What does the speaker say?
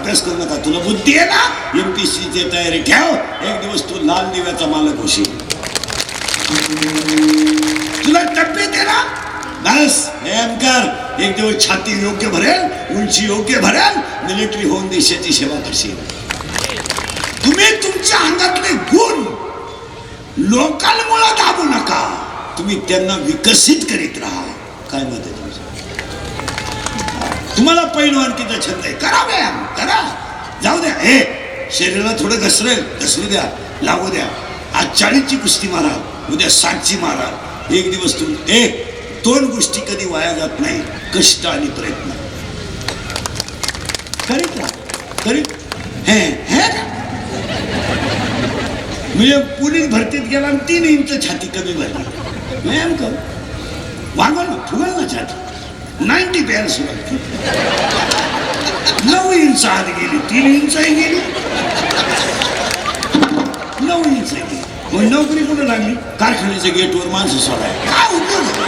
अभ्यास करू नका. तुला बुद्धी आहे ना, MPSCची तयारी ठेव. एक दिवस तू लाल दिव्याचा मालक होशील. तुला तब्येत आहे ना, बस व्यायाम कर. एक दिवस छाती योग्य भरेल, उंची योग्य भरेल, मिलिटरी होऊन देशाची सेवा करशील. तुम्ही तुमच्या अंगातले गुण लोकांमुळे दाबू नका, तुम्ही त्यांना विकसित करीत राहा. काय मत आहे तुमचं? तुम्हाला पैलवानकीचा छंद आहे, करा व्यायाम करा. जाऊ द्या, हे शरीराला थोडं घसरू द्या, लागू द्या. आज 40ची कुस्ती मारा, उद्या 60ची मारा. एक दिवस तुम्ही दोन गोष्टी कधी वाया जात नाही, कष्ट आणि प्रयत्न करीत राहा. करीत म्हणजे पोलीस भरतीत गेला आणि 3 इंच छाती कमी भरली. व्यायाम कर, वागव ना, फुगल ना छाती. 90 प्यायला सुरुवात केली, 9 इंच आत गेली, 3 इंचही गेली, 9 इंच गेली. मग नोकरी कुठं लागली? कारखान्याच्या गेटवर माणसं सोडाय. काय उपयोग?